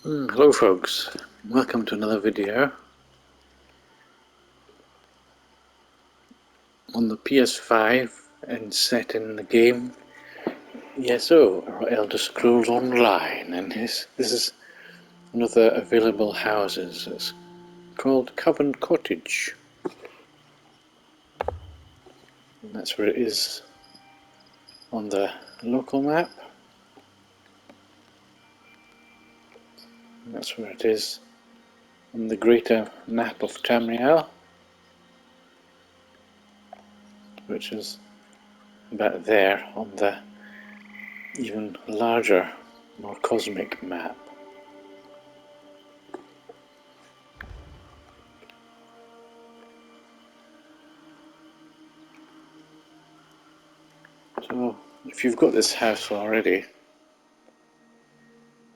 Hello folks, welcome to another video on the PS5 and set in the game ESO, or Elder Scrolls Online, and this is one of the available houses. It's called Coven Cottage, and that's where it is on the local map, and that's where it is on the greater map of Tamriel, which is about there on the even larger, more cosmic map. So, if you've got this house already,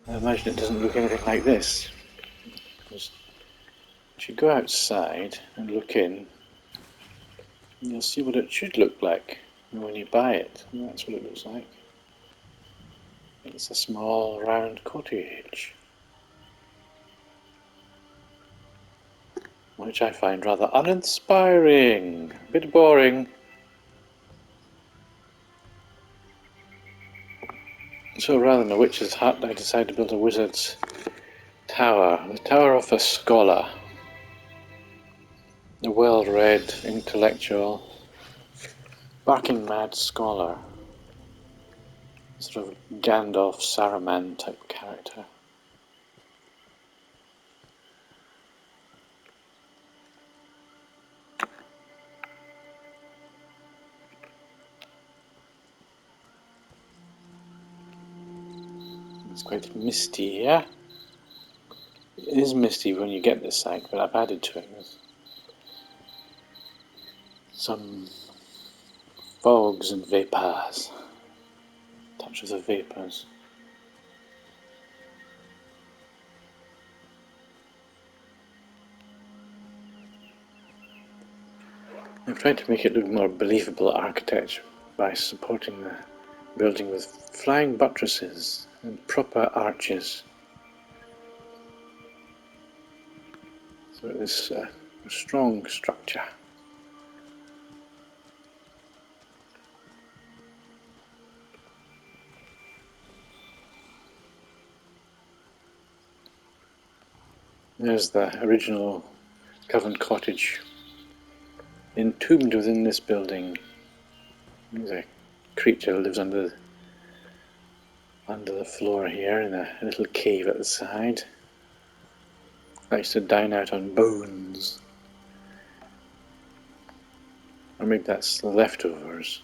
I imagine it doesn't look anything like this. Because if you go outside and look in, you'll see what it should look like when you buy it. And that's what it looks like. It's a small round cottage, which I find rather uninspiring, a bit boring. So rather than a witch's hut, I decided to build a wizard's tower, the Tower of a Scholar, a well-read, intellectual, barking mad scholar, sort of Gandalf Saruman type character. It's quite misty here. It is misty when you get this site, but I've added to it with some fogs and vapours. Touch of the vapours. I've tried to make it look more believable architecture by supporting the building with flying buttresses and proper arches. So it's a strong structure. There's the original Coven cottage entombed within this building. There's a creature that lives under the floor here in a little cave at the side. Likes to dine out on bones. Or maybe that's the leftovers.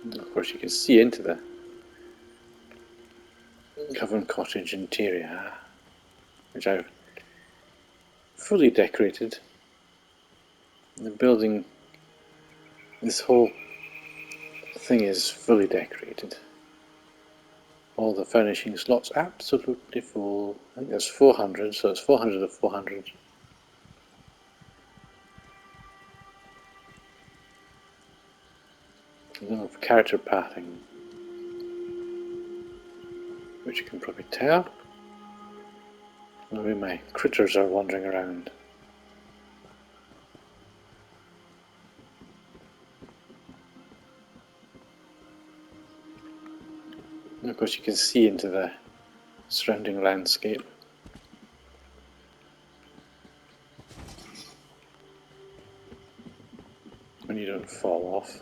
And of course you can see into the Coven cottage interior, which I've fully decorated. The building, this whole thing is fully decorated. All the furnishing slots absolutely full. I think there's 400, so it's 400 of 400. A little character pathing, which you can probably tell. The way my critters are wandering around. And of course you can see into the surrounding landscape. When you don't fall off.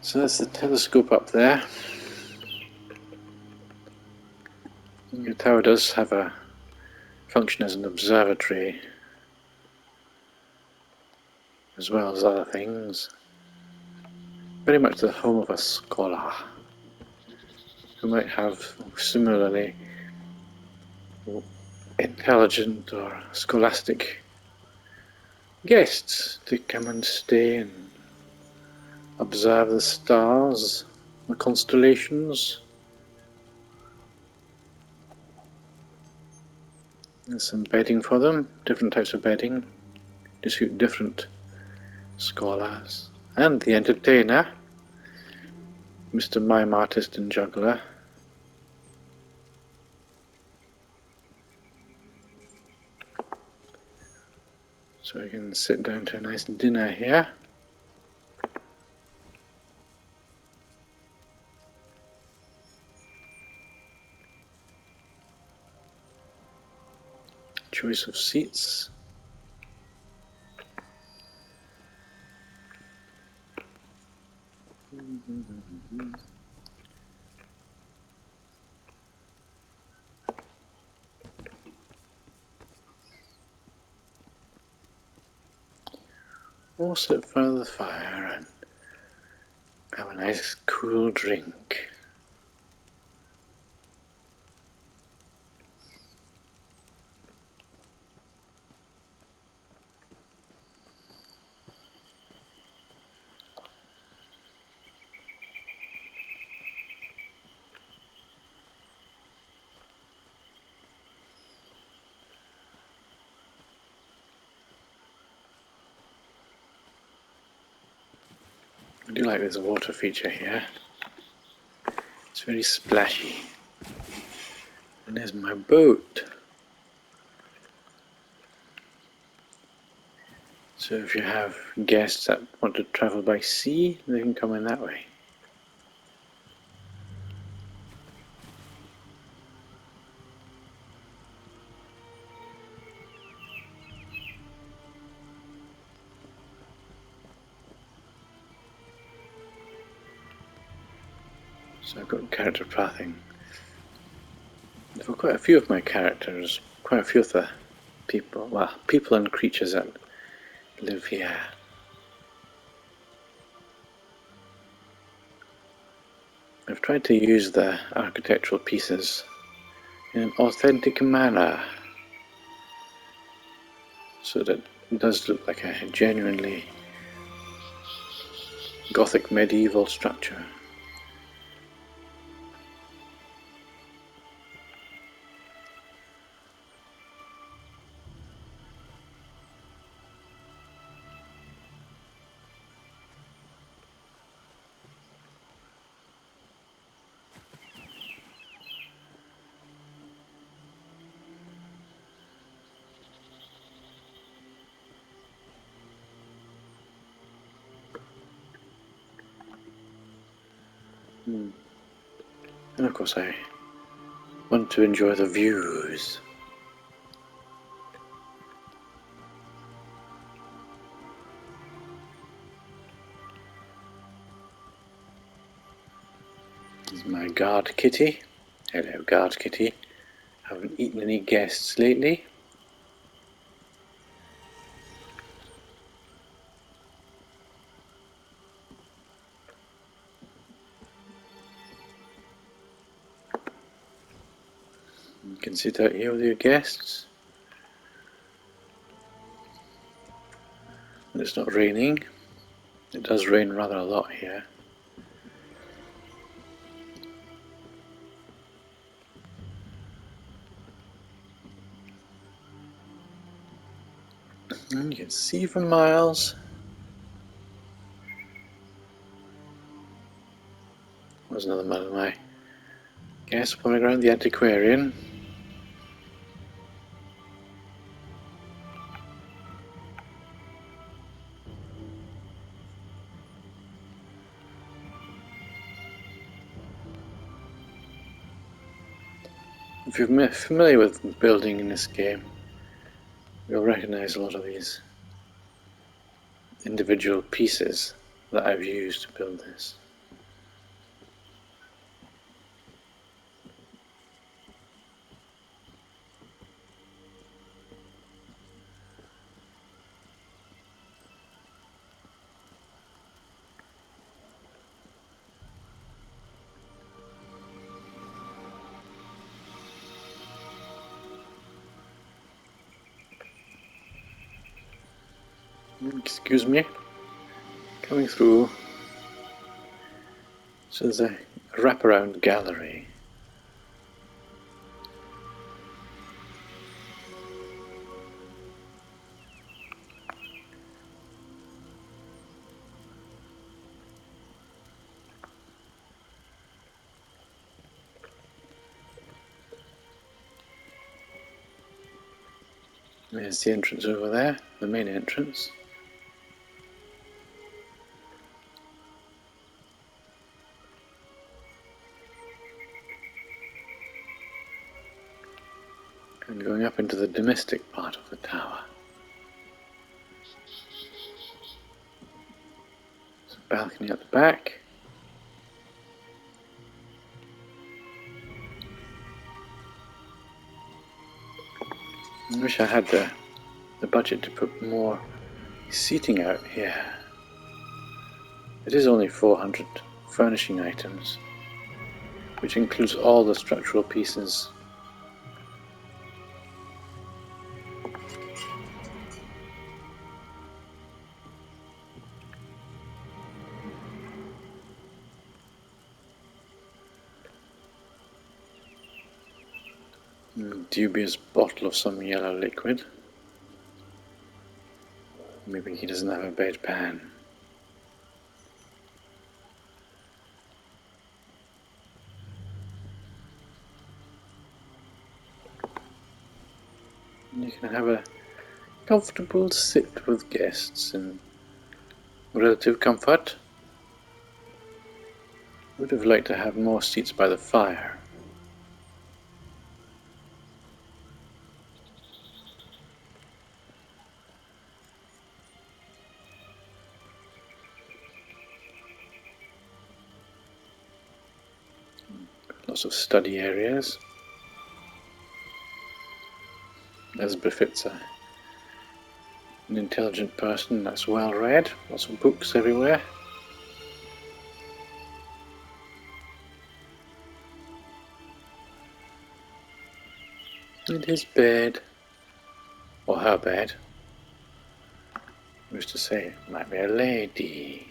So that's the telescope up there. The tower does have a function as an observatory, as well as other things. Very much the home of a scholar, who might have similarly intelligent or scholastic guests to come and stay and observe the stars, the constellations. There's some bedding for them, different types of bedding to suit different scholars And the entertainer, Mr. Mime Artist and Juggler. So we can sit down to a nice dinner here. Choice of seats. We'll sit in front of the fire and have a nice cool drink. I do like this water feature here. It's very splashy. And there's my boat. So if you have guests that want to travel by sea, they can come in that way. So I've got character pathing for quite a few of my characters, quite a few of the people, well, people and creatures that live here. I've tried to use the architectural pieces in an authentic manner so that it does look like a genuinely Gothic medieval structure. And of course I want to enjoy the views. This is my guard kitty. Hello, guard kitty. Haven't eaten any guests lately. You can sit out here with your guests. And it's not raining. It does rain rather a lot here. And you can see for miles. There's another one of my guests wandering around the antiquarian. If you're familiar with building in this game, you'll recognize a lot of these individual pieces that I've used to build this. Excuse me, coming through. So there's a wraparound gallery. There's the entrance over there, the main entrance. And going up into the domestic part of the tower. There's a balcony at the back. I wish I had the budget to put more seating out here. It is only 400 furnishing items, which includes all the structural pieces. Dubious bottle of some yellow liquid. Maybe he doesn't have a bedpan. You can have a comfortable sit with guests in relative comfort. Would have liked to have more seats by the fire. Lots of study areas, as befits an intelligent person that's well read. Lots of books everywhere. And his bed, or her bed, who's to say, it might be a lady.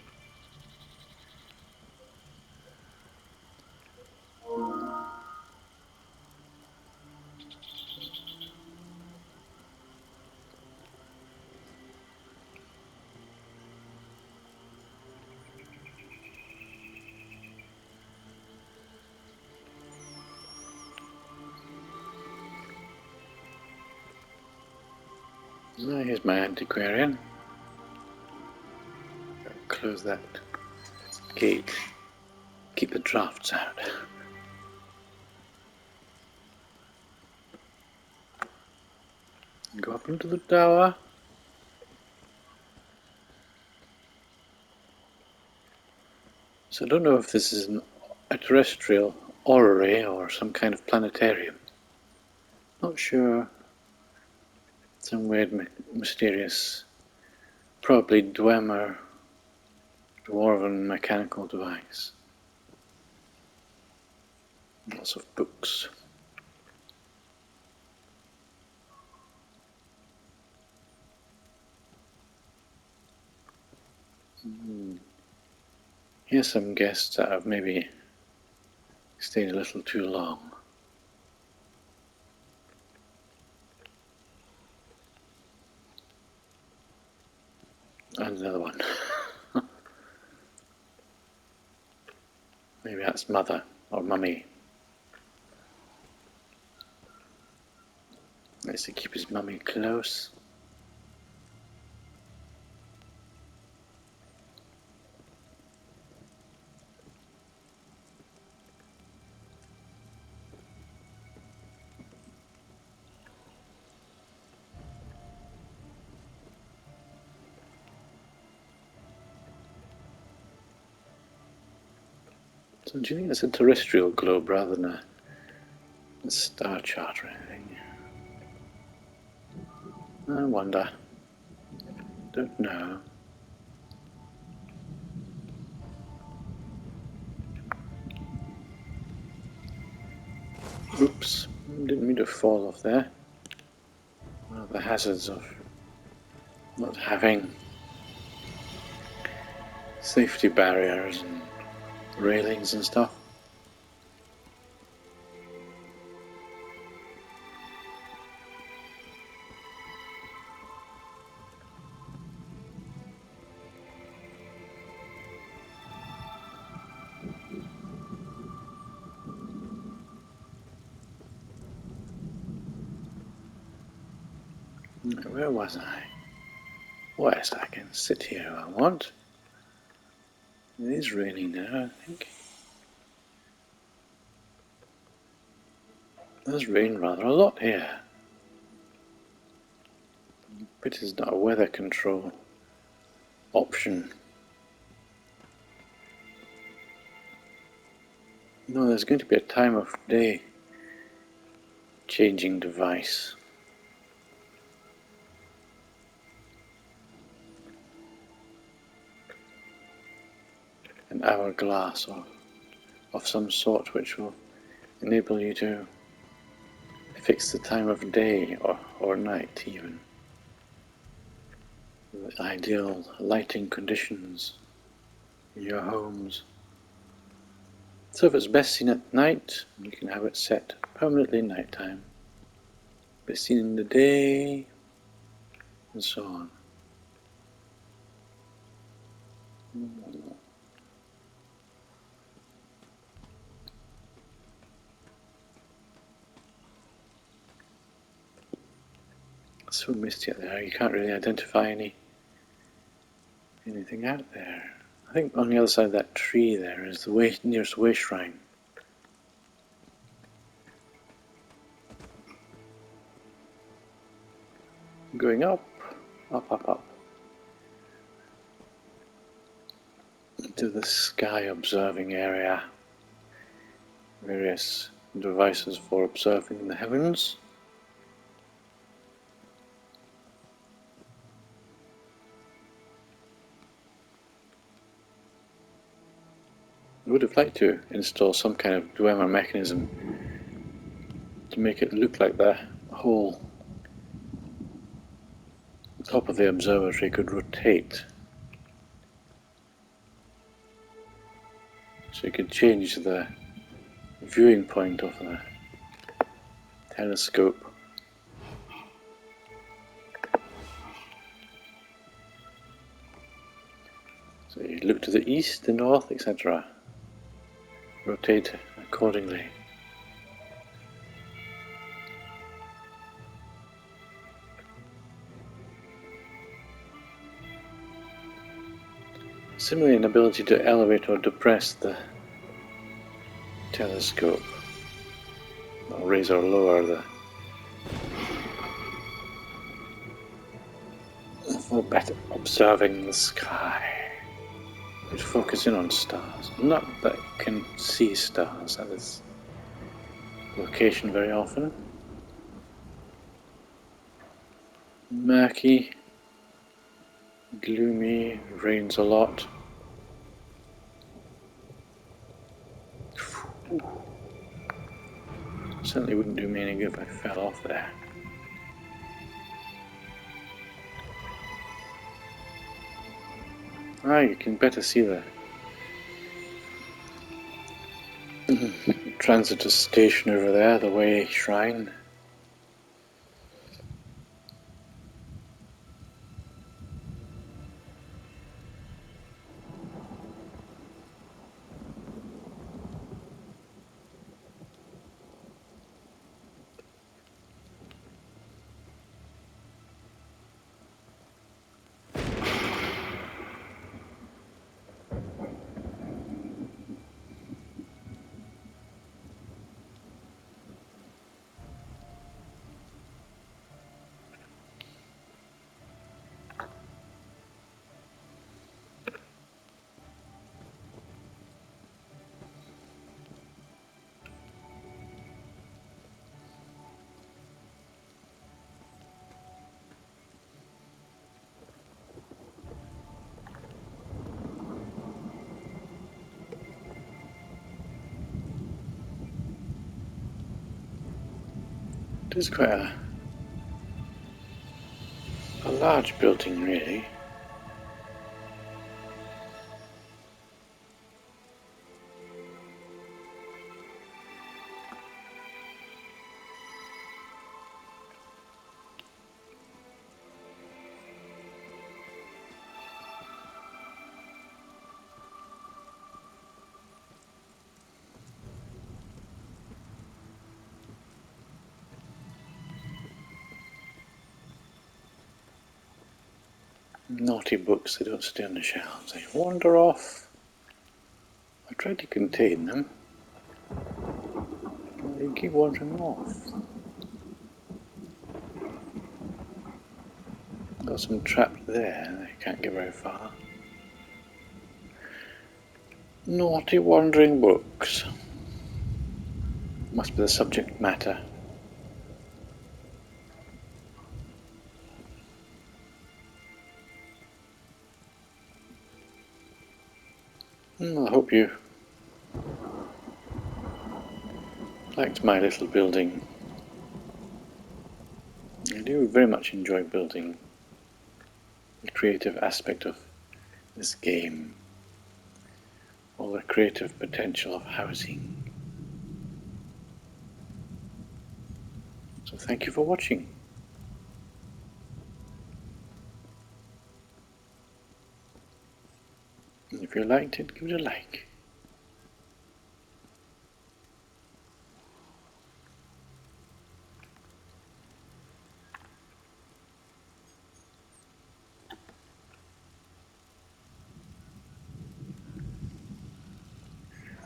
Now here's my antiquarian. Close that gate. Keep the drafts out. Go up into the tower. So I don't know if this is a terrestrial orrery or some kind of planetarium. Not sure. Some weird, mysterious, probably dwemer, dwarven mechanical device. Lots of books. Here's some guests that have maybe stayed a little too long. And another one. Maybe that's mother or mummy. Nice to keep his mummy close. So do you think it's a terrestrial globe rather than a star chart or anything? I wonder. Don't know. Oops, didn't mean to fall off there. One of the hazards of not having safety barriers and railings and stuff. Where was I? Yes, I can sit here if I want. It is raining now, I think. It does rain rather a lot here. But it's not a weather control option. No, there's going to be a time of day changing device. An hourglass or of some sort which will enable you to fix the time of day or night even. The ideal lighting conditions in your homes. So if it's best seen at night, you can have it set permanently nighttime. Best seen in the day, and so on. It's so misty out there, you can't really identify anything out there. I think on the other side of that tree there is the nearest way shrine. Going up, up, up, up. To the sky observing area. Various devices for observing the heavens. I would have liked to install some kind of dwemer mechanism to make it look like the whole top of the observatory could rotate. So you could change the viewing point of the telescope. So you look to the east, the north, etc. Rotate accordingly. Similarly, an ability to elevate or depress the telescope, or raise or lower for better observing the sky. You'd focus in on stars. Not that you can see stars at this location very often. Murky, gloomy, rains a lot. Certainly wouldn't do me any good if I fell off there. You can better see the transit station over there, the way shrine. It is quite a large building, really. Naughty books, they don't stay on the shelves, they wander off. I tried to contain them, but they keep wandering off. Got some trapped there, they can't get very far. Naughty wandering books. Must be the subject matter. I hope you liked my little building. I do very much enjoy building. The creative aspect of this game. All the creative potential of housing. So thank you for watching. And if you liked it, give it a like.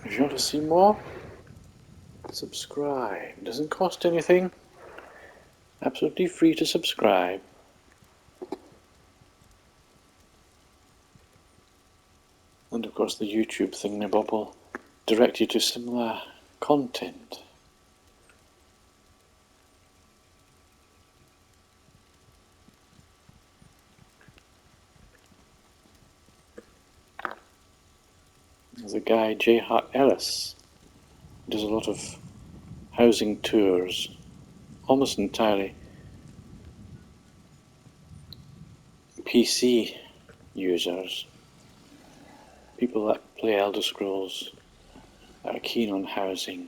If you want to see more, subscribe. It doesn't cost anything. Absolutely free to subscribe. And of course the YouTube thingamabob will direct you to similar content. There's a guy, J. Hart Ellis, who does a lot of housing tours, almost entirely PC users, people that play Elder Scrolls, that are keen on housing.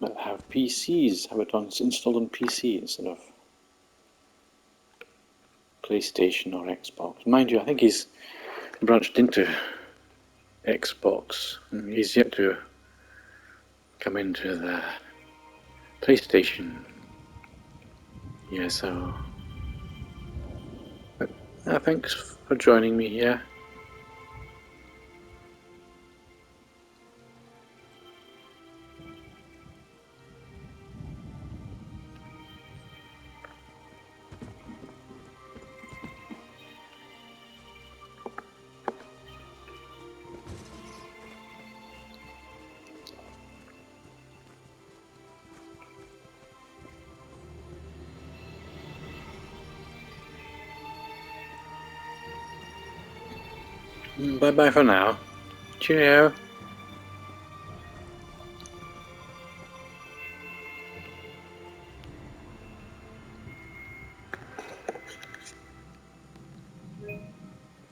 That have PCs, have it installed on PC instead of PlayStation or Xbox. Mind you, I think he's branched into Xbox. He's yet to come into the PlayStation ESO. But thanks for joining me here. Bye bye for now. Cheerio.